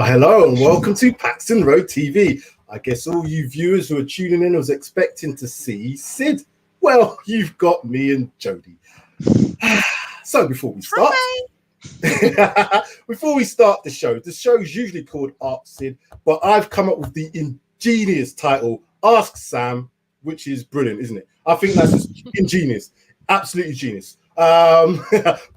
Hello and welcome to Paxton Road TV. I guess all you viewers who are tuning in was expecting to see Sid. Well, you've got me and Jodie. So before we start, the show is usually called Ask Sid, but I've come up with the ingenious title Ask Sam, which is brilliant, isn't it? I think that's just ingenious, absolutely genius.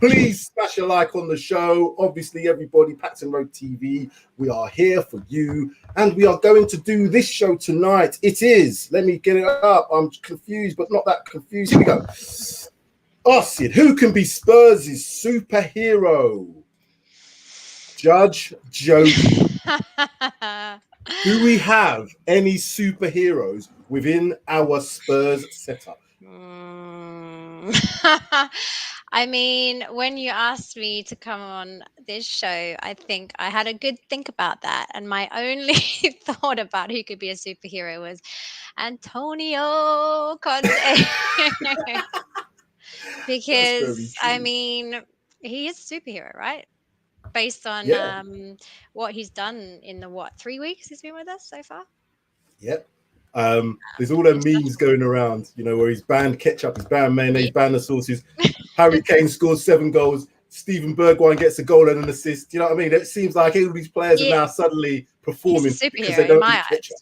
Please smash a like on the show. Obviously, everybody, Paxton Road TV, we are here for you, and we are going to do this show tonight. It is, let me get it up. I'm confused, but not that confused. Here we go. Ask Sid, who can be Spurs' superhero? Judge Jodie. Do we have any superheroes within our Spurs setup? I mean, when you asked me to come on this show, I think I had a good think about that. And my only thought about who could be a superhero was Antonio Conte. Because, I mean, he is a superhero, right? Based on what he's done in the, 3 weeks he's been with us so far? Yep. There's all them memes going around, where he's banned ketchup, he's banned mayonnaise, banned the sauces. Harry Kane scores 7 goals. Steven Bergwijn gets a goal and an assist. You know what I mean? It seems like all these players are now suddenly performing because they don't eat ketchup.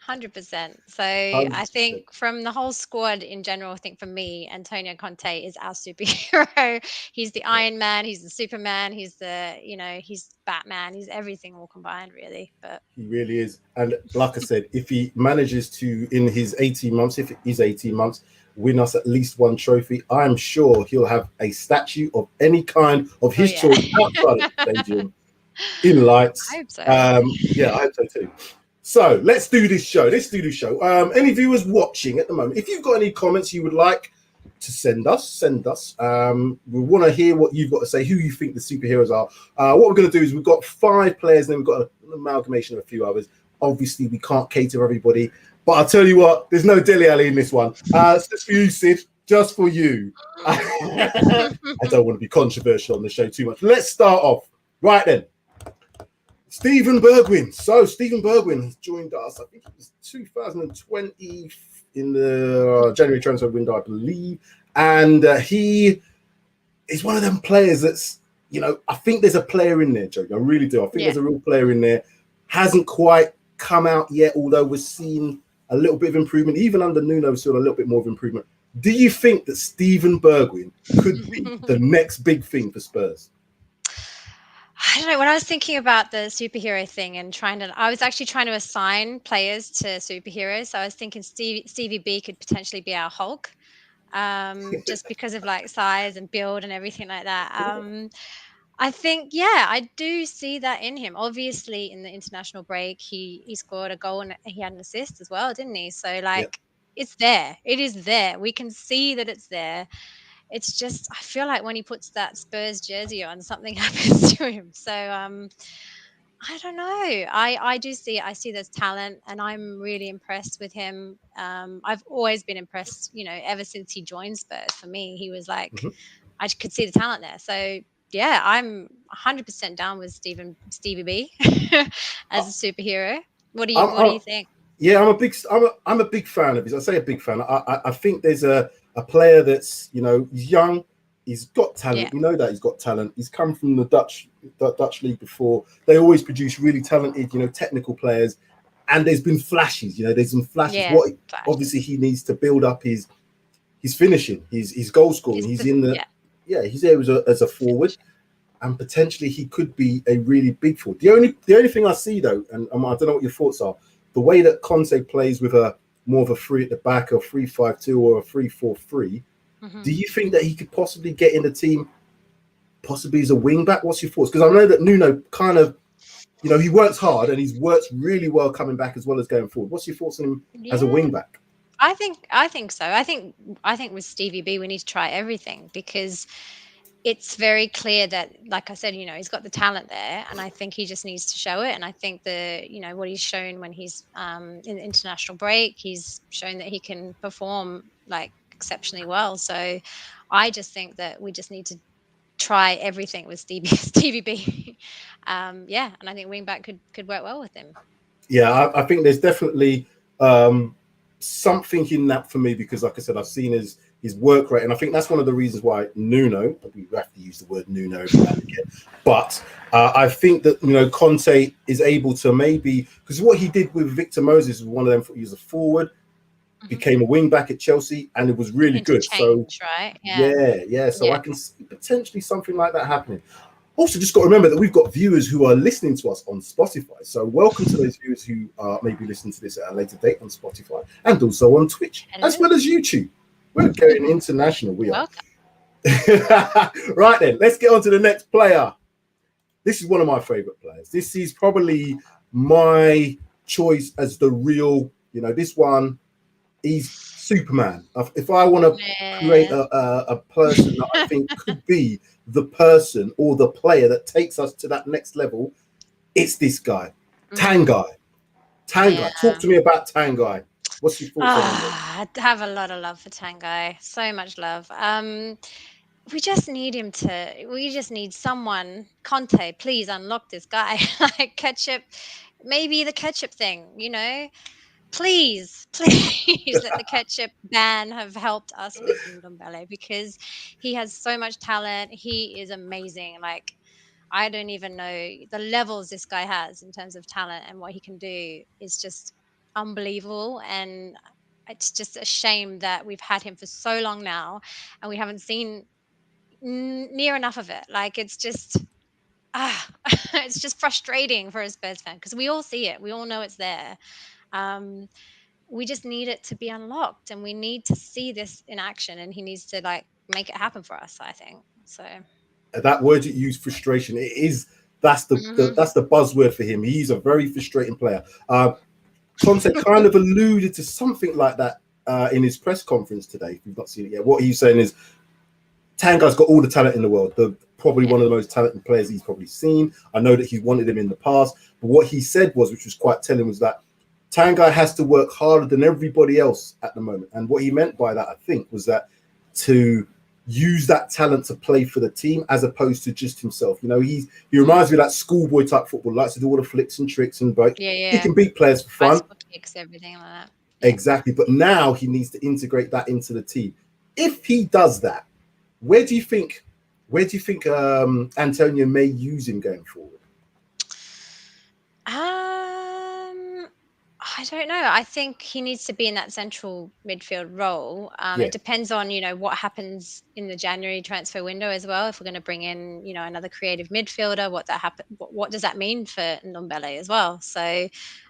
100%. So 100%. I think from the whole squad in general, I think for me, Antonio Conte is our superhero. He's the Iron Man, he's the Superman, he's the, he's Batman, he's everything all combined, really. But he really is. And like I said, if he manages to, in his 18 months, if it is 18 months, win us at least one trophy, I'm sure he'll have a statue of any kind of his choice outside of the stadium in lights. I hope so. I hope so too. So let's do this show. Any viewers watching at the moment, if you've got any comments you would like to send us. We want to hear what you've got to say, who you think the superheroes are. What we're going to do is we've got 5 players, and then we've got an amalgamation of a few others. Obviously, we can't cater everybody, but I'll tell you what, there's no Dele Alli in this one. It's just for you, Sid, just for you. I don't want to be controversial on the show too much. Let's start off. Right then. Steven Bergwijn. So Steven Bergwijn has joined us, I think it was 2020 in the January transfer window, I believe. And he is one of them players that's, I think there's a player in there, Joe. I really do. I think there's a real player in there. Hasn't quite come out yet, although we're seeing a little bit of improvement. Even under Nuno, we're seeing a little bit more of improvement. Do you think that Steven Bergwijn could be the next big thing for Spurs? I don't know. When I was thinking about the superhero thing and I was actually trying to assign players to superheroes. So I was thinking Stevie B could potentially be our Hulk, just because of like size and build and everything like that. I think, I do see that in him. Obviously, in the international break, he scored a goal and he had an assist as well, didn't he? So it's there. It is there. We can see that it's there. It's just, I feel like when he puts that Spurs jersey on, something happens to him. So I don't know. I see there's talent, and I'm really impressed with him. I've always been impressed, ever since he joined Spurs. For me, he was like, I could see the talent there. So I'm 100% down with Stevie B as a superhero. What do you think? Yeah, I'm a big fan of his. I say a big fan. I think there's a player that's, he's young, he's got talent. Yeah. We know that he's got talent. He's come from the Dutch league before. They always produce really talented, technical players. And there's been flashes, there's some flashes. Yeah, obviously he needs to build up his finishing, his goal scoring. He's there as a forward, and potentially he could be a really big forward. The only thing I see though, and I don't know what your thoughts are, the way that Conte plays with more of a 3 at the back, a 3-5-2 or a 3-4-3, do you think that he could possibly get in the team, possibly as a wing back? What's your thoughts? Because I know that Nuno kind of, he works hard and he's worked really well coming back as well as going forward. What's your thoughts on him as a wing back? I think so. I think with Stevie B, we need to try everything, because it's very clear that, like I said, he's got the talent there, and I think he just needs to show it. And I think what he's shown when he's in the international break, he's shown that he can perform like exceptionally well. So I just think that we just need to try everything with Stevie B. Yeah, and I think wing back could work well with him. Yeah, I think there's definitely something in that for me, because like I said, I've seen his work rate, and I think that's one of the reasons why Nuno, we have to use the word Nuno every now and again, but I think that, you know, Conte is able to maybe, because what he did with Victor Moses was one of them, he was a forward, became a wing back at Chelsea, and it was really good. So right? yeah, so I can see potentially something like that happening. Also, just got to remember that we've got viewers who are listening to us on Spotify. So welcome to those viewers who are maybe listening to this at a later date on Spotify and also on Twitch, as well as YouTube. We're going international. We are. Right then, let's get on to the next player. This is one of my favorite players. This is probably my choice as the real, you know, this one, he's Superman. If I want to create a person that I think could be the person or the player that takes us to that next level, it's this guy, Tanguy. Tanguy, talk to me about Tanguy. What's your thoughts on him? I have a lot of love for Tanguy, so much love. We just need him to. We just need someone. Conte, please unlock this guy. Like ketchup, maybe the ketchup thing. You know, please let the ketchup ban have helped us with Ndombele, because he has so much talent. He is amazing. Like, I don't even know the levels this guy has in terms of talent, and what he can do is just unbelievable. And it's just a shame that we've had him for so long now and we haven't seen near enough of it. Like, it's just it's just frustrating for a Spurs fan, because we all see it, we all know it's there. um we just need it to be unlocked, and we need to see this in action, and he needs to like make it happen for us, I think. So That word you use, frustration, it is, that's the buzzword for him. He's a very frustrating player. Conte kind of alluded to something like that in his press conference today. If you've not seen it yet, what he's saying is Tanguy's got all the talent in the world. Probably one of the most talented players he's probably seen. I know that he wanted him in the past, but what he said was, which was quite telling, was that Tanguy has to work harder than everybody else at the moment. And what he meant by that, I think, was that to use that talent to play for the team as opposed to just himself. You know, he reminds me of that schoolboy type football, likes to do all the flicks and tricks, and but he can beat players for fun. Kicks, everything like that. Exactly. But now he needs to integrate that into the team. If he does that, where do you think Antonio may use him going forward? I don't know. I think he needs to be in that central midfield role. It depends on, you know, what happens in the January transfer window as well. If we're going to bring in, you know, another creative midfielder, what does that mean for Ndombele as well? So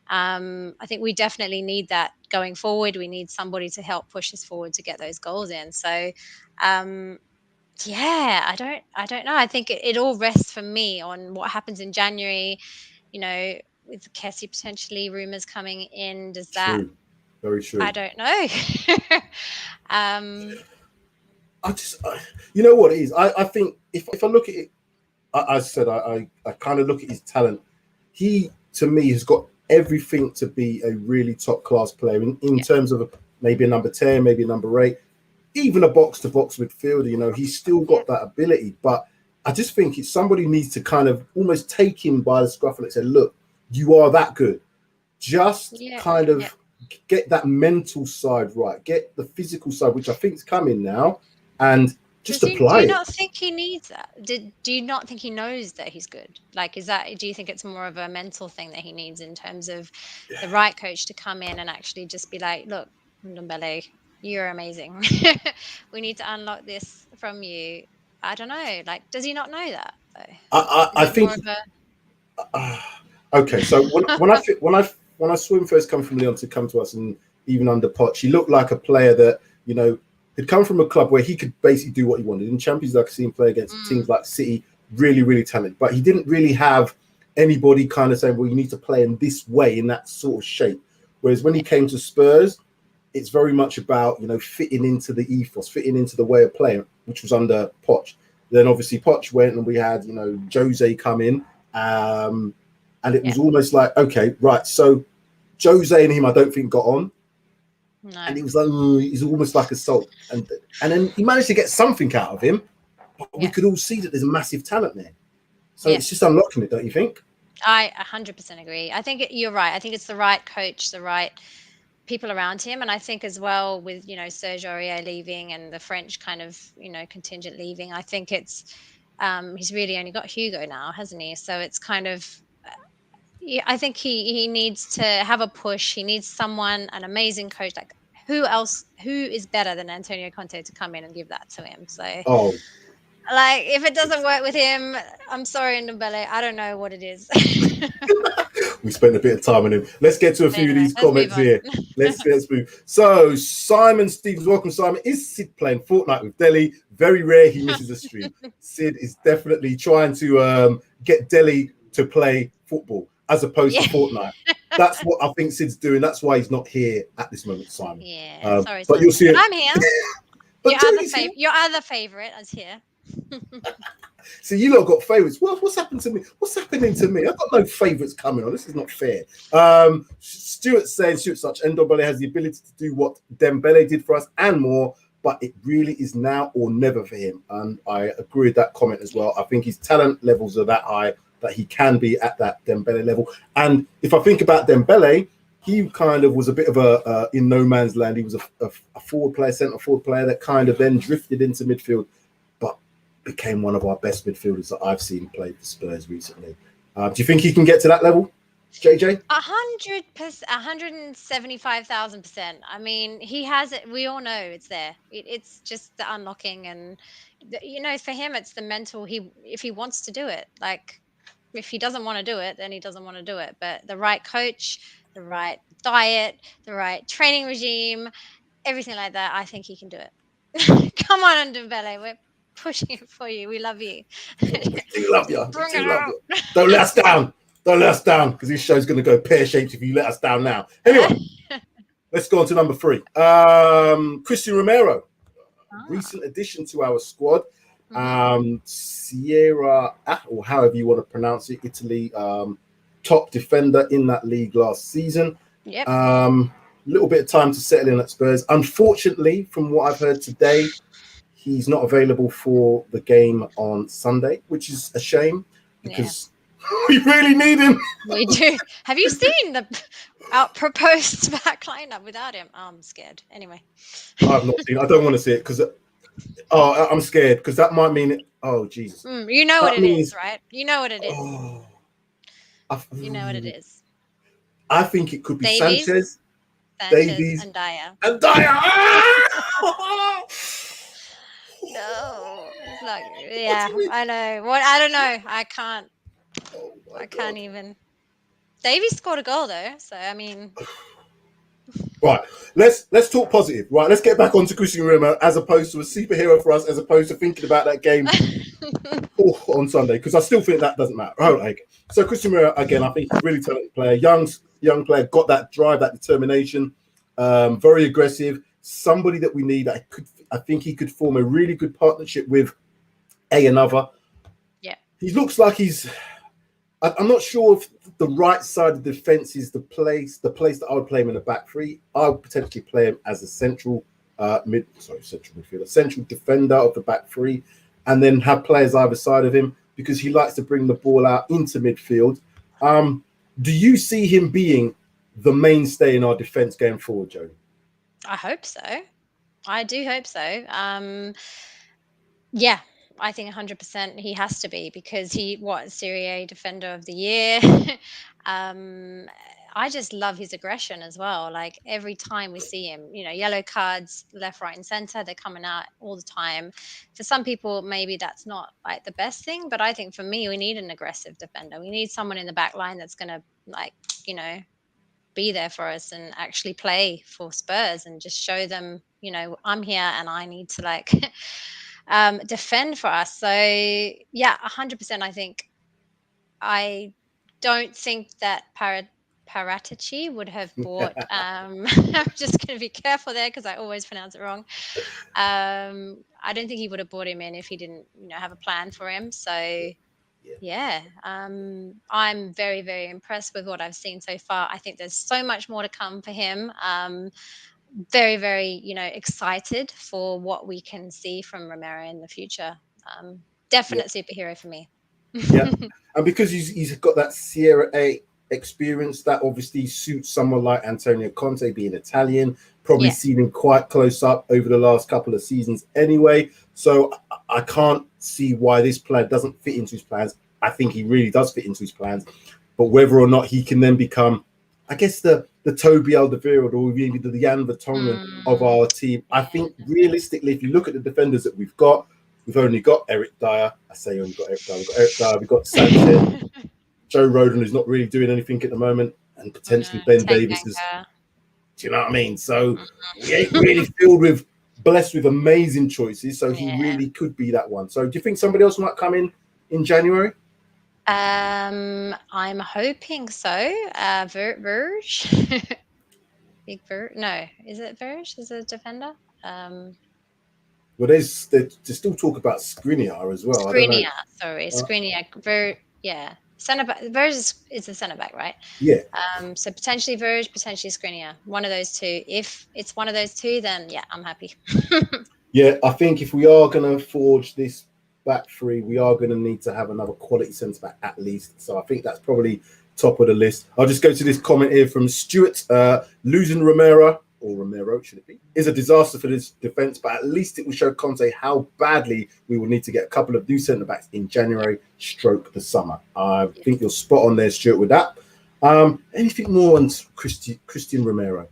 I think we definitely need that going forward. We need somebody to help push us forward to get those goals in. So I don't know. I think it all rests for me on what happens in January, you know, with Kessie potentially rumors coming in. Does that? True. Very true. I don't know. You know what it is? I think if I look at it, I kind of look at his talent. He, to me, has got everything to be a really top class player in terms of maybe a number 10, maybe a number 8, even a box to box midfielder. You know, he's still got that ability, but I just think somebody needs to kind of almost take him by the scruff and say, look, you are that good. Just kind of get that mental side right, get the physical side, which I think is coming now, and just apply it. Do you not think he needs that? Do you not think he knows that he's good? Like, do you think it's more of a mental thing that he needs in terms of the right coach to come in and actually just be like, look, Ndombele, you're amazing. We need to unlock this from you. I don't know. Like, does he not know that though? I think. Okay, so when I saw him first come from Lyon to come to us, and even under Poch, he looked like a player that, you know, had come from a club where he could basically do what he wanted. In Champions League, I see him play against teams like City, really, really talented. But he didn't really have anybody kind of saying, well, you need to play in this way, in that sort of shape. Whereas when he came to Spurs, it's very much about, you know, fitting into the ethos, fitting into the way of playing, which was under Poch. Then obviously Poch went and we had, you know, Jose come in. And it was almost like, okay, right. So Jose and him, I don't think got on. No. And it was like, he's almost like a salt. And then he managed to get something out of him. But we could all see that there's a massive talent there. So it's just unlocking it, don't you think? I 100% agree. I think you're right. I think it's the right coach, the right people around him, and I think as well with Serge Aurier leaving and the French kind of contingent leaving. I think it's he's really only got Hugo now, hasn't he? So it's kind of yeah, I think he needs to have a push. He needs someone, an amazing coach. Like who else? Who is better than Antonio Conte to come in and give that to him? So Oh, like if it doesn't work with him, I'm sorry, Ndombele. I don't know what it is. we spent a bit of time on him. Let's get to a few of Anyway, these let's move comments on. here. Let's move. So Simon Stevens, welcome Simon. Is Sid playing Fortnite with Delhi? Very rare he misses a stream. Sid is definitely trying to get Delhi to play football as opposed to Fortnite. That's what I think Sid's doing. That's why he's not here at this moment, Simon. Yeah, sorry, but Simon. you'll see it. I'm here. But your other favorite is here. See, you lot got favourites. What's happened to me? What's happening to me? I've got no favourites coming on. This is not fair. Stuart such Ndombele has the ability to do what Dembele did for us and more, but it really is now or never for him. And I agree with that comment as well. I think his talent levels are that high that he can be at that Dembele level. And if I think about Dembele, he kind of was a bit of a in no man's land. He was a forward player, centre forward player that kind of then drifted into midfield, but became one of our best midfielders that I've seen play for Spurs recently. Do you think he can get to that level, JJ? 100%, 175,000%. I mean, he has it. We all know it's there. It's just the unlocking, and for him, it's the mental. If he wants to do it, like if he doesn't want to do it, then he doesn't want to do it. But the right coach, the right diet, the right training regime, everything like that, I think he can do it. Come on, Ndombele, we're pushing it for you. We love you. We do love you. Bring We it do love out. you. Don't let us down. Don't let us down, because this show's going to go pear-shaped if you let us down now. Anyway, let's go on to number 3. Cristian Romero, recent addition to our squad. Sierra, or however you want to pronounce it, Italy, top defender in that league last season. Yep. Little bit of time to settle in at Spurs. Unfortunately, from what I've heard today, he's not available for the game on Sunday, which is a shame because we really need him. We do. Have you seen the proposed back lineup without him? Oh, I'm scared. Anyway. I've not seen. I don't want to see it because I'm scared because that might mean it. Oh Jesus! You know what it is, right? You know what it is. You know what it is. I think it could be Davies, Davies, and Dyer. And Dyer. No, it's not. Yeah, I know. What? I don't know. I can't. I can't even. Davies scored a goal though, so I mean. Right, let's talk positive. Right, let's get back onto Cristian Romero as opposed to a superhero for us, as opposed to thinking about that game on Sunday, because I still think that doesn't matter. So Cristian Romero, again, I think he's a really talented player, young player, got that drive, that determination, very aggressive. Somebody that we need. I think he could form a really good partnership with another. Yeah, he looks like he's. I'm not sure if the right side of the defense is the place that I would play him in the back three. I would potentially play him as a central midfielder, central defender of the back three, and then have players either side of him because he likes to bring the ball out into midfield. Do you see him being the mainstay in our defense going forward, Joe? I hope so. I do hope so. Yeah, I think 100% he has to be, because Serie A Defender of the Year. I just love his aggression as well. Like every time we see him, yellow cards left, right, and center, they're coming out all the time. For some people, maybe that's not like the best thing, but I think for me, we need an aggressive defender. We need someone in the back line that's going to, be there for us and actually play for Spurs and just show them, I'm here and I need to defend for us. So yeah, 100%. I don't think that Paratici would have bought. I'm just going to be careful there because I always pronounce it wrong. I don't think he would have bought him in if he didn't, have a plan for him. So yeah, I'm very, very impressed with what I've seen so far. I think there's so much more to come for him. Very, very, excited for what we can see from Romero in the future. Definite superhero for me. Yeah, and because he's got that Sierra A experience, that obviously suits someone like Antonio Conte, being Italian. Probably Yeah. seen him quite close up over the last couple of seasons anyway. So I can't see why this player doesn't fit into his plans. I think he really does fit into his plans. But whether or not he can then become, I guess, the Toby Alderweireld or maybe the Jan Vertonghen of our team, I think realistically, if you look at the defenders that we've only got Eric Dyer. I say only got Eric Dyer. We've got Eric Dyer. We've got Sanchez. Joe Rodon, who's not really doing anything at the moment, and potentially Ben Davis is. Do you know what I mean? So we ain't really blessed with amazing choices. So he really could be that one. So do you think somebody else might come in January? I'm hoping so. Verge. Big Verge. No, is it Verge? Is it a defender? Well, there's still talk about Skriniar as well. Skriniar, sorry, Skriniar. Yeah, centre back. Verge is the centre back, right? Yeah. So potentially Verge, potentially Skriniar. One of those two. If it's one of those two, then yeah, I'm happy. Yeah, I think if we are going to forge this back three, we are going to need to have another quality centre back at least. So I think that's probably top of the list. I'll just go to this comment here from Stuart. Losing Romero, or Romero should it be, is a disaster for this defence, but at least it will show Conte how badly we will need to get a couple of new centre backs in January stroke the summer. I think you're spot on there, Stuart, with that. Anything more on Cristian Romero?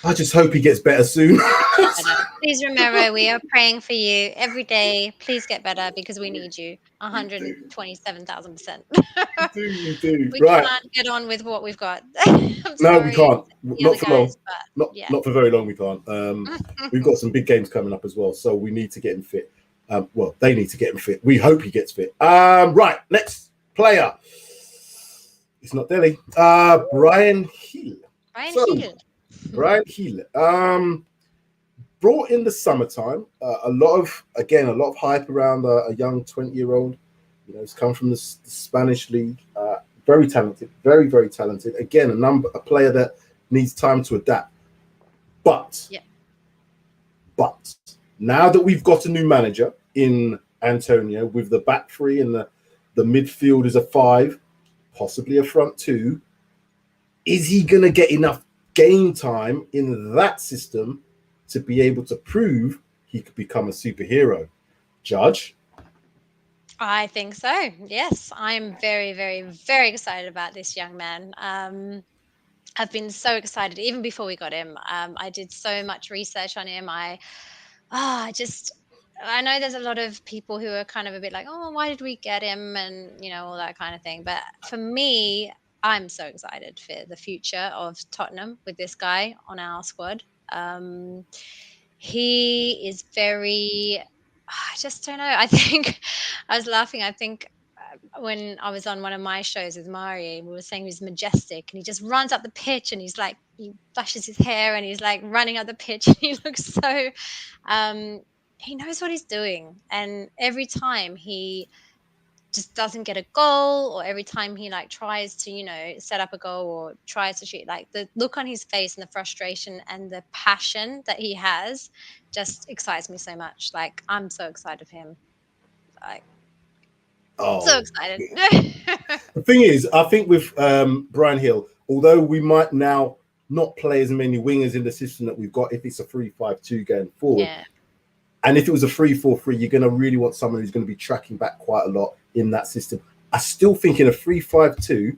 I just hope he gets better soon. Please, Romero, we are praying for you every day. Please get better because we need you 127,000%. We do. We right. can't get on with what we've got. No, we can't. Not for long. But, not for very long, we can't. We've got some big games coming up as well, so we need to get him fit. Well, they need to get him fit. We hope he gets fit. Right, next player. It's not Delhi. Bryan Gil. Bryan Gil. Brought in the summertime. A lot of hype around a young 20-year-old. You know, he's come from the Spanish league. Very talented, very, very talented. Again, a player that needs time to adapt. But now that we've got a new manager in Antonio, with the back three and the midfield is a 5, possibly a front 2, is he going to get enough game time in that system to be able to prove he could become a superhero? Judge? I think so. Yes, I'm very, very, very excited about this young man. I've been so excited even before we got him. I did so much research on him. I know there's a lot of people who are kind of a bit like, oh, why did we get him, and all that kind of thing. But for me, I'm so excited for the future of Tottenham with this guy on our squad. He is very. I just don't know. I think I was laughing. I think when I was on one of my shows with Mari, we were saying he's majestic, and he just runs up the pitch, and he's like, he flashes his hair, and he's like running up the pitch, and he looks so. He knows what he's doing, and every time he just doesn't get a goal, or every time he like tries to set up a goal or tries to shoot, like the look on his face and the frustration and the passion that he has just excites me so much. Like, I'm so excited for him, like so excited. The thing is, I think with Bryan Gil, although we might now not play as many wingers in the system that we've got, if it's a 3-5-2 going forward, and if it was a 3-4-3, you're going to really want someone who's going to be tracking back quite a lot in that system. I still think in a 3-5-2,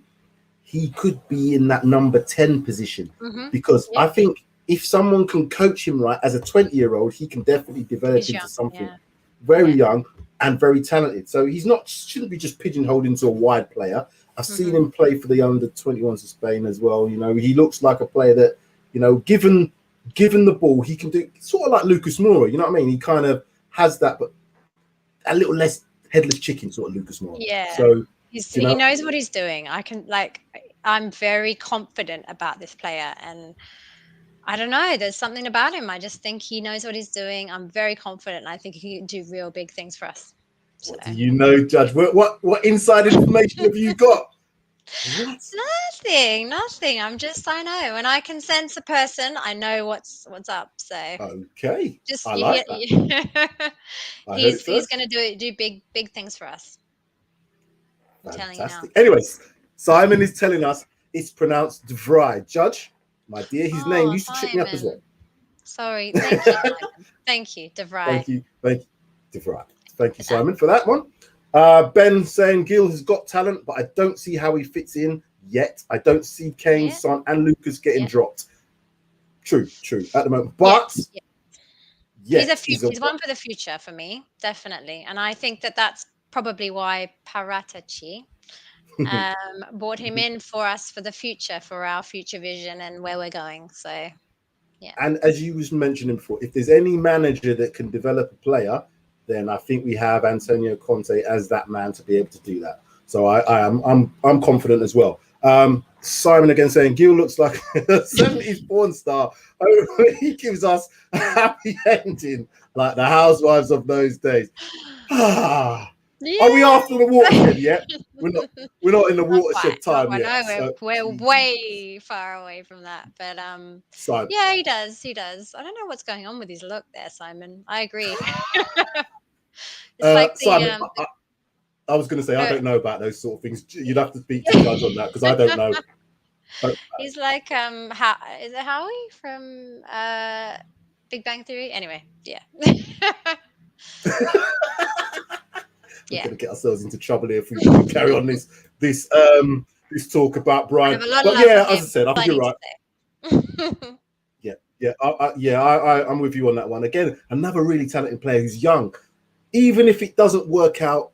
he could be in that number 10 position, because I think if someone can coach him right as a 20-year-old, he can definitely develop into something very young and very talented. So shouldn't be just pigeonholed into a wide player. I've seen him play for the under-21s of Spain as well. He looks like a player that, given the ball, he can do sort of like Lucas Moura. You know what I mean? He kind of has that, but a little less headless chicken sort of Lucas Moura. Yeah. So he knows what he's doing. I'm very confident about this player, and I don't know, there's something about him. I just think he knows what he's doing. I'm very confident, and I think he can do real big things for us. So. What do you know, Judge? What inside information have you got? What? Nothing. I know. When I can sense a person, I know what's up. So okay, just I like that. he's going to do big things for us. I'm telling you now. Fantastic. Anyways, Simon is telling us it's pronounced DeVry. Judge, my dear, his name used to trip me up as well. Sorry. Thank you, Simon. Thank you, DeVry. Thank you, DeVry. Thank you, Simon, for that one. Ben saying Gil has got talent, but I don't see how he fits in yet. I don't see Kane, Son, and Lucas getting dropped. True, at the moment. But he's one for the future for me, definitely. And I think that's probably why Parataci brought him in for us for the future, for our future vision and where we're going. So, yeah. And as you was mentioning before, if there's any manager that can develop a player, then I think we have Antonio Conte as that man to be able to do that. So I'm confident as well. Simon again saying Gil looks like a 70s porn star. He gives us a happy ending, like the housewives of those days. Are we after the watershed yet? We're not in the watershed time yet. No, we're way far away from that. But Simon. Yeah, he does. I don't know what's going on with his look there, Simon. I agree. It's like Simon, I was going to say, I don't know about those sort of things. You'd have to speak to the judge on that because I don't know. He's like, is it Howie from Big Bang Theory? Anyway, yeah. We're going to get ourselves into trouble here if we carry on this talk about Bryan. But yeah, as I said, I think you're right. I'm with you on that one. Again, another really talented player who's young. Even if it doesn't work out,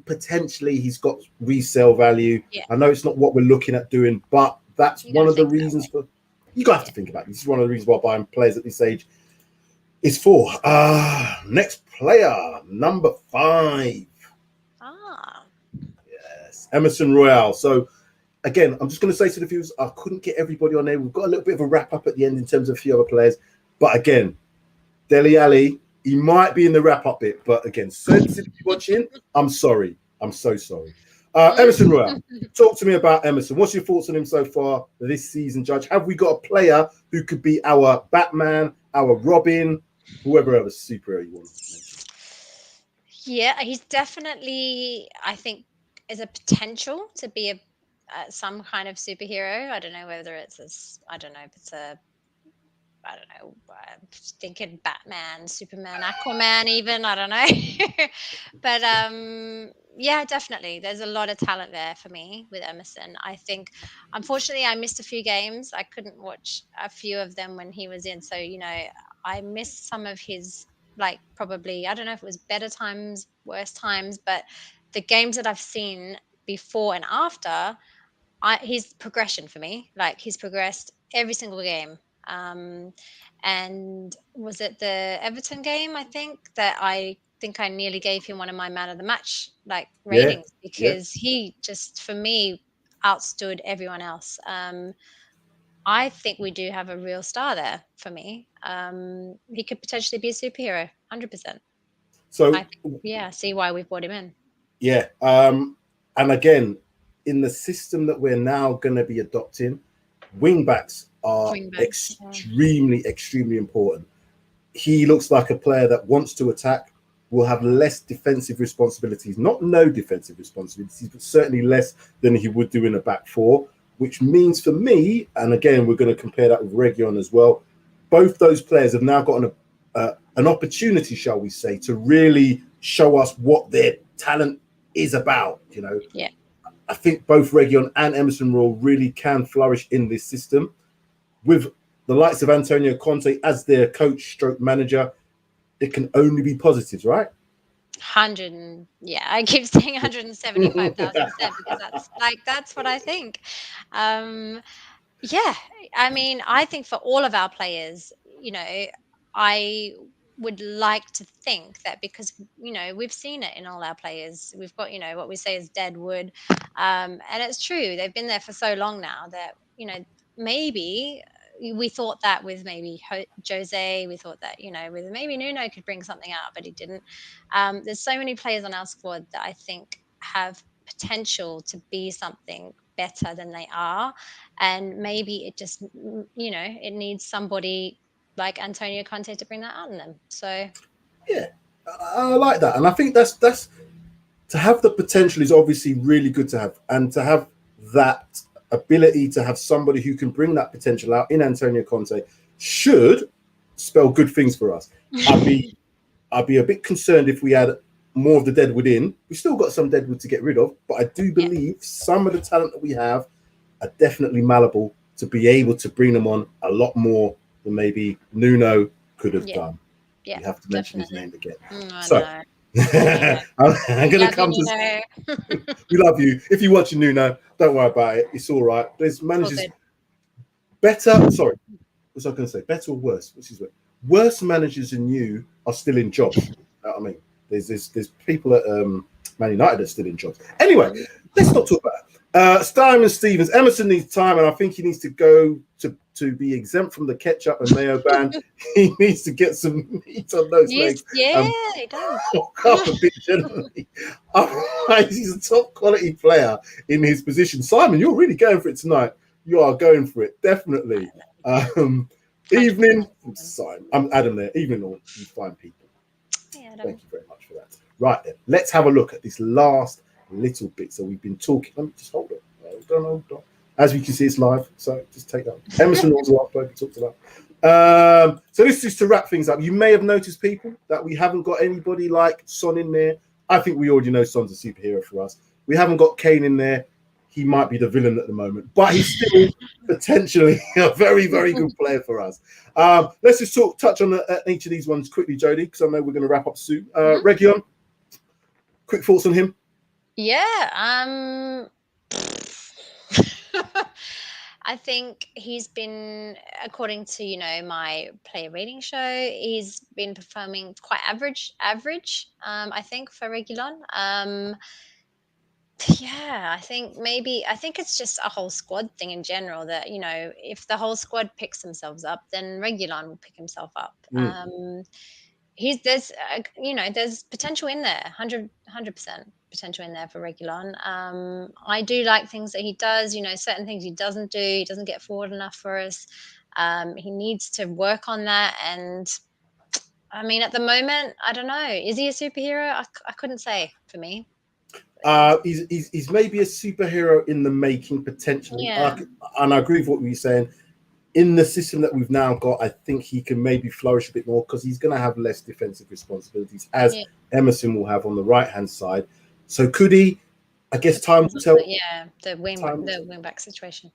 potentially he's got resale value. Yeah. I know it's not what we're looking at doing, but that's one of the reasons for you got to have to think about it. This is one of the reasons why buying players at this age is for. Next player, number 5. Yes, Emerson Royal. So again, I'm just going to say to the viewers, I couldn't get everybody on there. We've got a little bit of a wrap up at the end in terms of a few other players, but again, Dele Alli. He might be in the wrap-up bit, but again, sensitive watching, I'm sorry. I'm so sorry. Emerson Royal, talk to me about Emerson. What's your thoughts on him so far this season, Judge? Have we got a player who could be our Batman, our Robin, whoever else superhero you want to mention? Yeah, he's definitely, I think, is a potential to be some kind of superhero. I don't know whether it's I don't know, I'm thinking Batman, Superman, Aquaman even, I don't know. But yeah, definitely. There's a lot of talent there for me with Emerson. I think, unfortunately, I missed a few games. I couldn't watch a few of them when he was in. So, I missed some of his, probably, I don't know if it was better times, worse times, but the games that I've seen before and after, his progression for me, he's progressed every single game. And was it the Everton game? I think I nearly gave him one of my man of the match ratings because he just, for me, outstood everyone else. I think we do have a real star there for me. He could potentially be a superhero, 100%. So see why we've brought him in. Yeah, and again, in the system that we're now going to be adopting, wingbacks are extremely important. He looks like a player that wants to attack, will have less defensive responsibilities, not no defensive responsibilities, but certainly less than he would do in a back four, which means for me, and again, we're going to compare that with Region as well, both those players have now got an opportunity, shall we say, to really show us what their talent is about, Yeah. I think both Region and Emerson Royal really can flourish in this system. With the likes of Antonio Conte as their coach stroke manager, it can only be positives, right? 100, I keep saying 175,000 because that's what I think. I mean, I think for all of our players, I would like to think that because we've seen it in all our players, we've got what we say is dead wood, and it's true. They've been there for so long now that maybe we thought that with maybe Jose, we thought that with maybe Nuno could bring something out, but he didn't. There's so many players on our squad that I think have potential to be something better than they are, and maybe it just it needs somebody like Antonio Conte to bring that out in them. So yeah, I like that, and I think that's to have the potential is obviously really good to have, and to have that ability to have somebody who can bring that potential out in Antonio Conte should spell good things for us. I'd be a bit concerned if we had more of the deadwood in. We've still got some deadwood to get rid of, but I do believe some of the talent that we have are definitely malleable to be able to bring them on a lot more than maybe Nuno could have done. Yeah, you have to mention his name again. So I'm going to come to. We love you. If you're watching Nuno, don't worry about it. It's all right. There's managers better. Sorry, what was I going to say? Better or worse? Which is worse managers than you are still in jobs. You know what I mean, there's people at Man United that are still in jobs. Anyway, let's not talk about that. Stein and Stevens. Emerson needs time, and I think he needs to go to be exempt from the ketchup and mayo ban. He needs to get some meat on those legs. Yeah, he does. Up a bit generally. He's a top quality player in his position. Simon, you're really going for it tonight. You are going for it, definitely. Evening, Simon. I'm Adam there. Evening, all you fine people. Yeah, thank you very much for that. Right then, let's have a look at this last little bit. So we've been talking. Let me just hold it. Hold on. As we can see, it's live, so just take that. Emerson Royal, we talked about. So this is to wrap things up. You may have noticed, people, that we haven't got anybody like Son in there. I think we already know Son's a superhero for us. We haven't got Kane in there. He might be the villain at the moment, but he's still potentially a very, very good player for us. Let's just touch on each of these ones quickly, Jodie, because I know we're going to wrap up soon. Region, quick thoughts on him? Yeah. I think he's been, according to, my player rating show, he's been performing quite average, I think, for Reguilon. I think it's just a whole squad thing in general that, if the whole squad picks themselves up, then Reguilon will pick himself up. There's potential in there, 100% potential in there for Reguilon. I do like things that he does, certain things he doesn't do. He doesn't get forward enough for us. He needs to work on that. And I mean, at the moment, I don't know. Is he a superhero? I couldn't say for me. He's maybe a superhero in the making, potentially. And I agree with what you're saying. In the system that we've now got, I think he can maybe flourish a bit more because he's going to have less defensive responsibilities, as Emerson will have on the right-hand side. So could he? I guess time will tell. Yeah, the wing-back situation.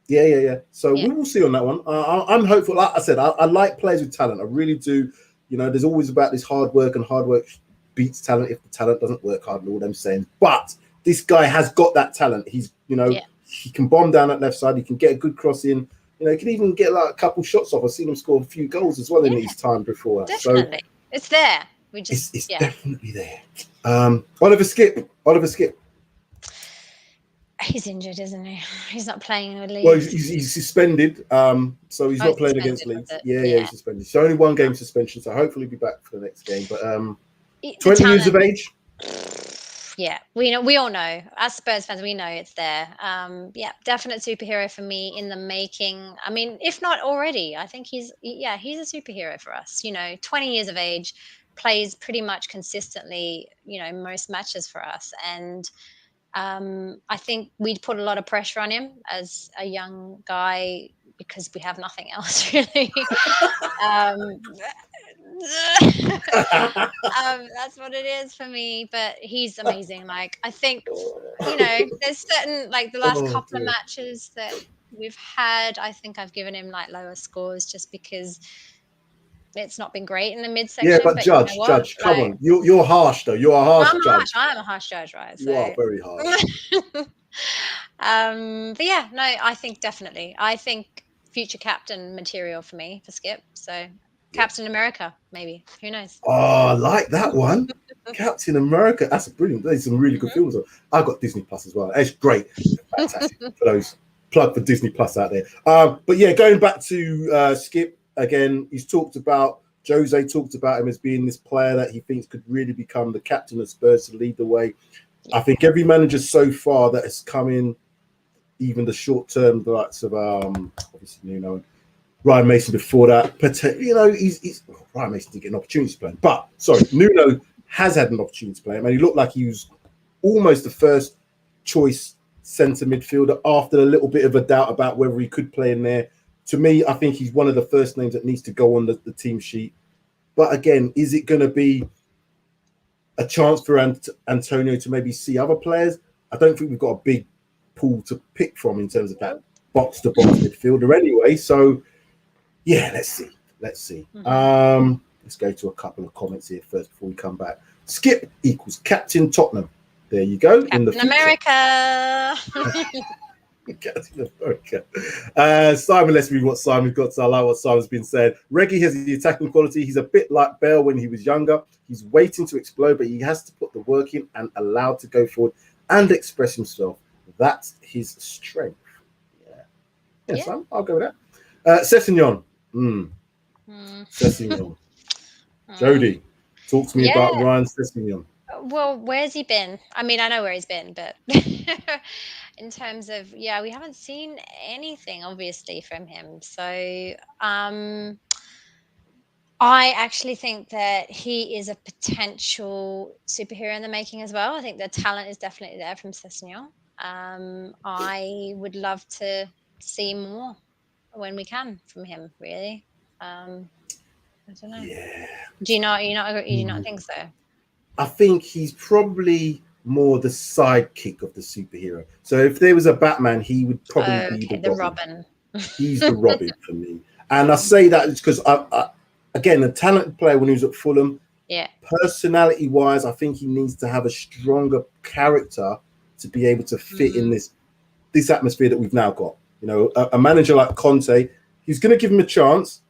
Yeah. So we will see on that one. I'm hopeful. Like I said, I like players with talent. I really do. There's always about this hard work, and hard work beats talent if the talent doesn't work hard and all them saying. But this guy has got that talent. He's, he can bomb down that left side. He can get a good cross in. He can even get like a couple shots off. I've seen him score a few goals as well in his time before. Definitely. So it's there. It's definitely there. Oliver Skip. He's injured, isn't he? He's not playing in the league. Well, he's suspended. So he's not playing against Leeds. Yeah, he's suspended. So only one game suspension. So hopefully he'll be back for the next game. But 20 years of age. Yeah, we all know. As Spurs fans, we know it's there. Definite superhero for me in the making. I mean, if not already, I think he's a superhero for us. 20 years of age, plays pretty much consistently, most matches for us. And I think we'd put a lot of pressure on him as a young guy because we have nothing else really. That's what it is for me, but he's amazing. Like, I think, there's certain, like the last couple of matches that we've had, I think I've given him like lower scores just because it's not been great in the midsection. Yeah, but Judge, come on. You're harsh though. You're a harsh judge. I'm a harsh judge, right? So. You are very harsh. I think definitely. I think future captain material for me, for Skip. So Captain America, maybe. Who knows? Oh, I like that one. Captain America. That's brilliant. There's some really good films. I've got Disney Plus as well. It's great. Fantastic. For those plug for Disney Plus out there. But yeah, going back to Skip again, Jose talked about him as being this player that he thinks could really become the captain of Spurs to lead the way. I think every manager so far that has come in, even the short term, the likes of obviously Ryan Mason before that, but Ryan Mason didn't get an opportunity to play. But sorry, Nuno has had an opportunity to play him, and he looked like he was almost the first choice centre midfielder after a little bit of a doubt about whether he could play in there. To me, I think he's one of the first names that needs to go on the team sheet. But again, is it going to be a chance for Antonio to maybe see other players? I don't think we've got a big pool to pick from in terms of that box-to-box midfielder anyway. So, yeah, let's see. Let's go to a couple of comments here first before we come back. Skip equals Captain Tottenham. There you go. Captain in the future. America. Captain America. Simon, let's read what Simon's got. So I like what Simon's been said. Reggie has the attacking quality. He's a bit like Bale when he was younger. He's waiting to explode, but he has to put the work in and allowed to go forward and express himself. That's his strength. Yeah. Simon, I'll go with that. Sessegnon. Sessegnon. Jody, talk to me about Ryan Sessegnon. Well, where's he been? I mean, I know where he's been, but in terms of, we haven't seen anything, obviously, from him. So I actually think that he is a potential superhero in the making as well. I think the talent is definitely there from Sessegnon. I would love to see more when we can from him, really. I don't know. Yeah. Do you not think so? I think he's probably more the sidekick of the superhero. So if there was a Batman, he would probably be the Robin. He's the Robin for me. And I say that because, again, a talented player when he was at Fulham, personality-wise, I think he needs to have a stronger character to be able to fit in this atmosphere that we've now got. You know, a manager like Conte, he's going to give him a chance,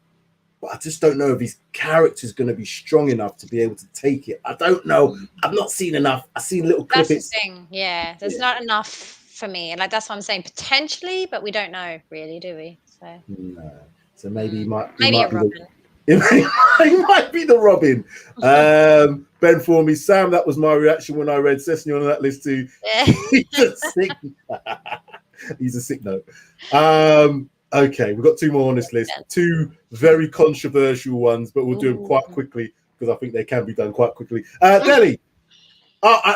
but I just don't know if his character is going to be strong enough to be able to take it. I don't know. I've not seen enough. I've seen little clips. That's the thing. Yeah, there's not enough for me. Like, that's what I'm saying. Potentially, but we don't know really, do we? So no. So maybe he might. Maybe a Robin. He might be the Robin. Ben for me, Sam. That was my reaction when I read Sessegnon on that list too. He's a sick note. Okay, we've got two more on this list. Two very controversial ones, but we'll do them quite quickly because I think they can be done quite quickly. Dele.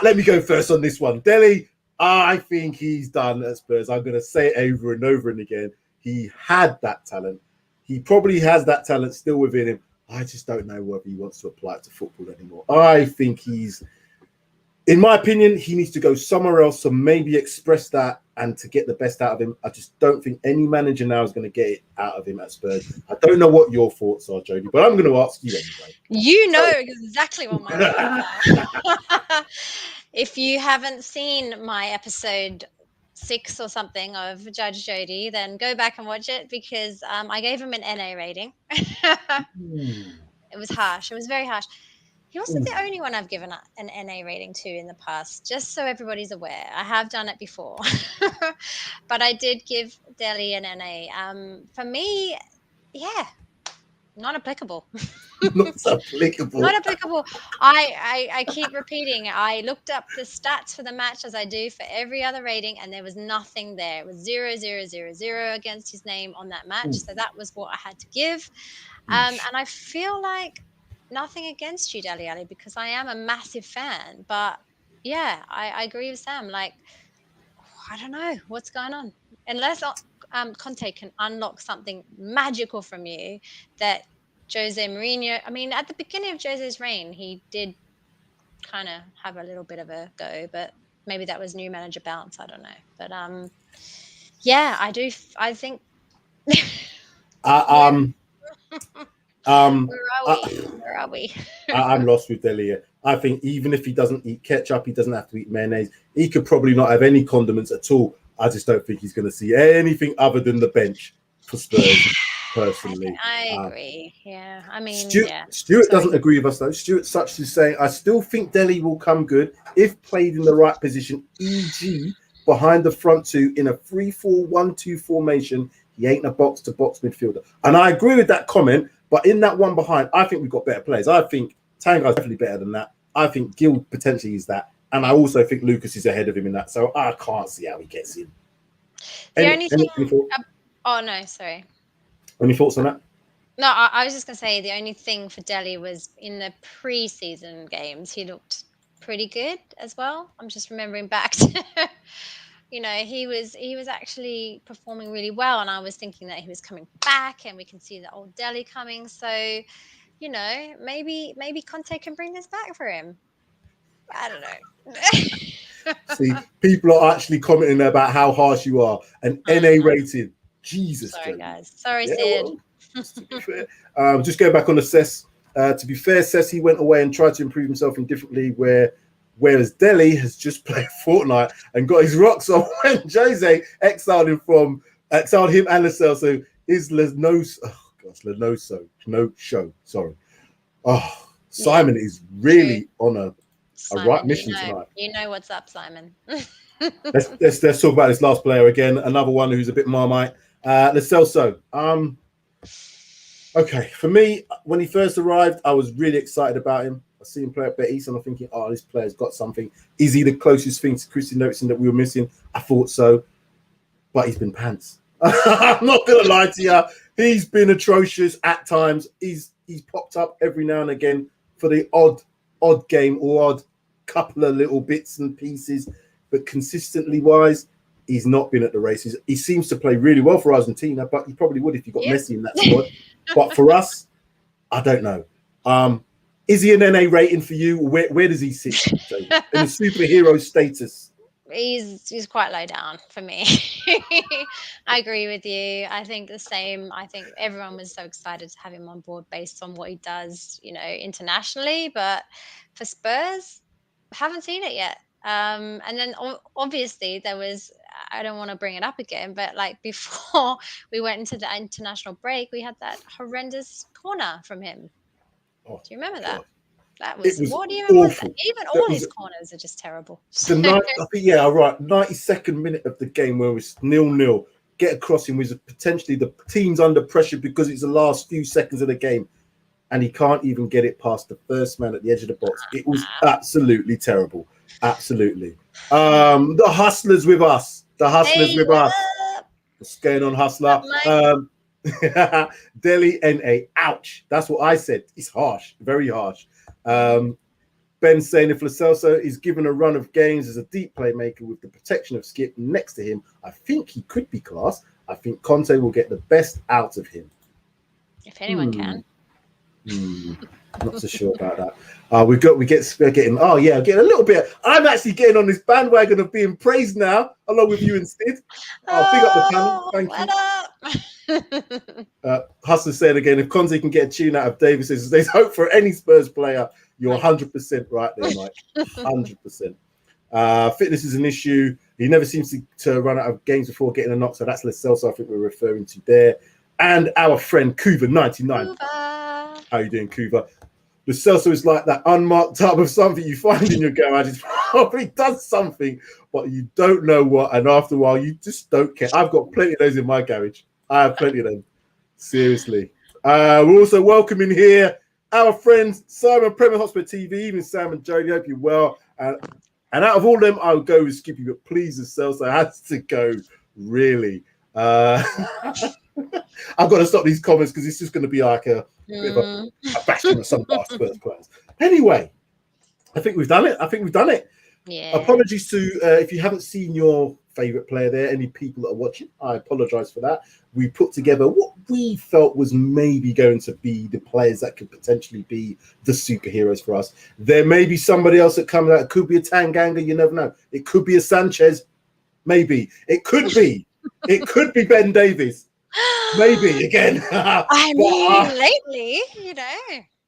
Let me go first on this one. Dele, I think he's done at Spurs. I'm going to say it over and over and again. He had that talent. He probably has that talent still within him. I just don't know whether he wants to apply it to football anymore. I think in my opinion, he needs to go somewhere else to maybe express that and to get the best out of him. I just don't think any manager now is going to get it out of him at Spurs. I don't know what your thoughts are, Jodie, but I'm going to ask you anyway. You know exactly what my thoughts are. If you haven't seen my episode 6 or something of Judge Jody, then go back and watch it because I gave him an NA rating. It was harsh. It was very harsh. He wasn't the only one I've given an NA rating to in the past, just so everybody's aware. I have done it before. But I did give Dele an NA. For me, not applicable. Not applicable. Not applicable. I keep repeating. I looked up the stats for the match as I do for every other rating, and there was nothing there. It was 0, 0, 0, 0 against his name on that match. So that was what I had to give. And I feel like nothing against you, Dele Alli, because I am a massive fan. But I agree with Sam. Like, I don't know what's going on. Unless Conte can unlock something magical from you that Jose Mourinho, I mean, at the beginning of Jose's reign, he did kind of have a little bit of a go, but maybe that was new manager bounce. I don't know. But I do. I think. Where are we? I'm lost with Dele. I think even if he doesn't eat ketchup, he doesn't have to eat mayonnaise. He could probably not have any condiments at all. I just don't think he's going to see anything other than the bench for Spurs, personally. I agree. Yeah. I mean, Stuart doesn't agree with us, though. Stuart Such is saying, I still think Dele will come good if played in the right position, e.g. behind the front two in a 3-4-1-2 formation. He ain't a box-to-box midfielder. And I agree with that comment, but in that one behind, I think we've got better players. I think Tanguy's definitely better than that. I think Gil potentially is that. And I also think Lucas is ahead of him in that. So I can't see how he gets in. Any sorry. Any thoughts on that? No, I was just going to say the only thing for Dele was in the pre-season games, he looked pretty good as well. I'm just remembering back to, he was actually performing really well, and I was thinking that he was coming back, and we can see the old Delhi coming. So, maybe Conte can bring this back for him. I don't know. See, people are actually commenting about how harsh you are. An NA rated. Jesus, Sorry, Jody. guys. Sorry, Yeah, Sid. well, just to be fair. Just going back on the Cess. To be fair, Cess, he went away and tried to improve himself in different league, whereas Delhi has just played Fortnite and got his rocks off when Jose exiled him and Lascelles. So is Lenoso no show. Sorry. Oh, Simon is really on a right mission tonight. You know what's up, Simon. let's talk about this last player again. Another one who's a bit Marmite. Lascelles. Okay, for me, when he first arrived, I was really excited about him. I see him play at Betis, and I'm thinking, oh, this player's got something. Is he the closest thing to Cristian Romero that we were missing? I thought so, but he's been pants. I'm not gonna lie to you. He's been atrocious at times. He's popped up every now and again for the odd game or odd couple of little bits and pieces, but consistently wise, he's not been at the races. He seems to play really well for Argentina, but he probably would if you got Messi in that squad. But for us, I don't know. Is he an NA rating for you? Where does he sit in the superhero status? He's quite low down for me. I agree with you. I think the same. I think everyone was so excited to have him on board based on what he does, internationally. But for Spurs, haven't seen it yet. And then obviously there was, I don't want to bring it up again, but like before we went into the international break, we had that horrendous corner from him. Oh, do you remember that? God. That was what even awful. was that? Even all his corners are just terrible. I think, yeah, right. 92nd minute of the game where it was 0-0. Get across him was potentially the team's under pressure because it's the last few seconds of the game, and he can't even get it past the first man at the edge of the box. It was absolutely terrible. Absolutely. The hustlers with us. The hustlers with us. What's going on, hustler? Delhi NA. Ouch. That's what I said. It's harsh. Very harsh. Ben saying if Lo Celso is given a run of games as a deep playmaker with the protection of Skip next to him, I think he could be class. I think Conte will get the best out of him. If anyone can. Not so sure about that. We're getting getting a little bit. I'm actually getting on this bandwagon of being praised now, along with you and Sid. Big up the panel. Thank you. Hustler said again, if Conte can get a tune out of Davis, there's hope for any Spurs player. You're 100% right there, Mike. 100%. Fitness is an issue. He never seems to run out of games before getting a knock. So that's Lascelles, I think we're referring to there. And our friend Kuva99. How you doing, Kuva? Lascelles is like that unmarked tub of something you find in your garage. It probably does something, but you don't know what. And after a while, you just don't care. I've got plenty of those in my garage. I have plenty of them. Seriously. We're also welcoming here our friends Simon, Premier Hotspur TV, even Sam and Jody. Hope you're well. And out of all of them, I would go with Skippy, but please, Lascelles, I had to go, really. I've got to stop these comments because it's just going to be like a bit of a bashing of some past Spurs players. Anyway, I think we've done it. Yeah. Apologies to if you haven't seen your favorite player there, any people that are watching, I apologize for that. We put together what we felt was maybe going to be the players that could potentially be the superheroes for us. There may be somebody else that comes out. It could be a Tanganga, you never know. It could be a Sanchez, maybe. It could be. It could be Ben Davies. Maybe again. I mean, lately,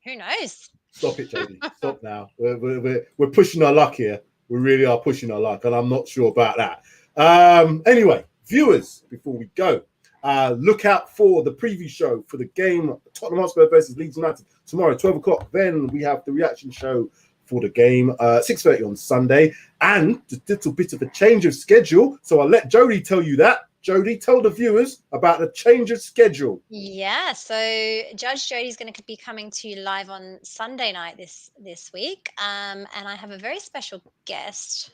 who knows? Stop it, Jody. Stop now. We're pushing our luck here. We really are pushing our luck, and I'm not sure about that. Anyway, viewers, before we go, look out for the preview show for the game Tottenham Hotspur versus Leeds United tomorrow, 12 o'clock. Then we have the reaction show for the game, 6:30 on Sunday, and a little bit of a change of schedule. So I'll let Jody tell you that. Jody, tell the viewers about the change of schedule. Yeah, so Judge Jody's going to be coming to you live on Sunday night this week, and I have a very special guest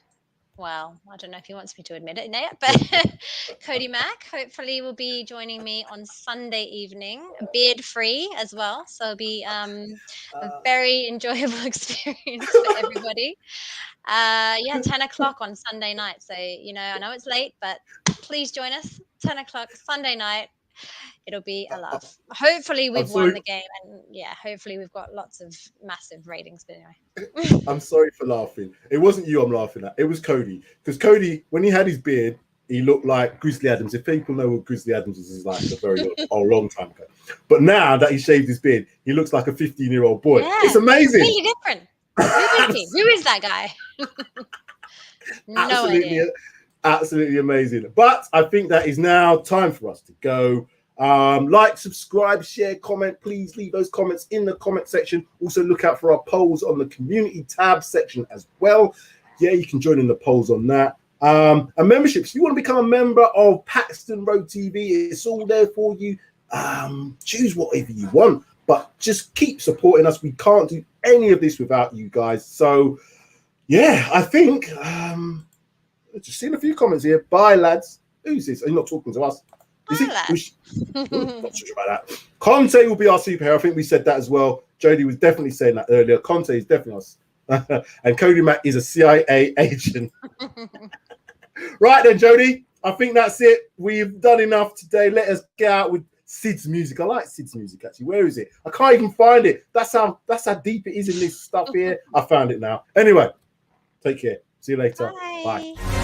well, I don't know if he wants me to admit it yet, but Cody Mack hopefully will be joining me on Sunday evening, beard free as well. So it'll be a very enjoyable experience for everybody. Yeah, 10 o'clock on Sunday night. So, you know, I know it's late, but please join us 10 o'clock Sunday night. It'll be a laugh. Hopefully we've won the game, and yeah, hopefully we've got lots of massive ratings. But anyway, I'm sorry for laughing. It wasn't you I'm laughing at. It was Cody. Because Cody, when he had his beard, he looked like Grizzly Adams. If people know what Grizzly Adams is like a very long time ago. But now that he shaved his beard, he looks like a 15-year-old boy. Yeah, it's amazing. It's really different. Who is he? Who is that guy? No idea. Absolutely amazing. But I think that is now time for us to go. Like, subscribe, share, comment. Please leave those comments in the comment section. Also look out for our polls on the community tab section as well. Yeah, you can join in the polls on that. And memberships, if you want to become a member of Paxton Road TV, it's all there for you. Choose whatever you want, but just keep supporting us. We can't do any of this without you guys. So yeah, I think just seeing a few comments here. Bye, lads. Who's this? Are you not talking to us? Not sure about that. Conte will be our superhero. I think we said that as well. Jody was definitely saying that earlier. Conte is definitely us. And Cody Mack is a CIA agent. Right then, Jody. I think that's it. We've done enough today. Let us get out with Sid's music. I like Sid's music actually. Where is it? I can't even find it. That's how deep it is in this stuff here. I found it now. Anyway, take care. See you later. Bye. Bye.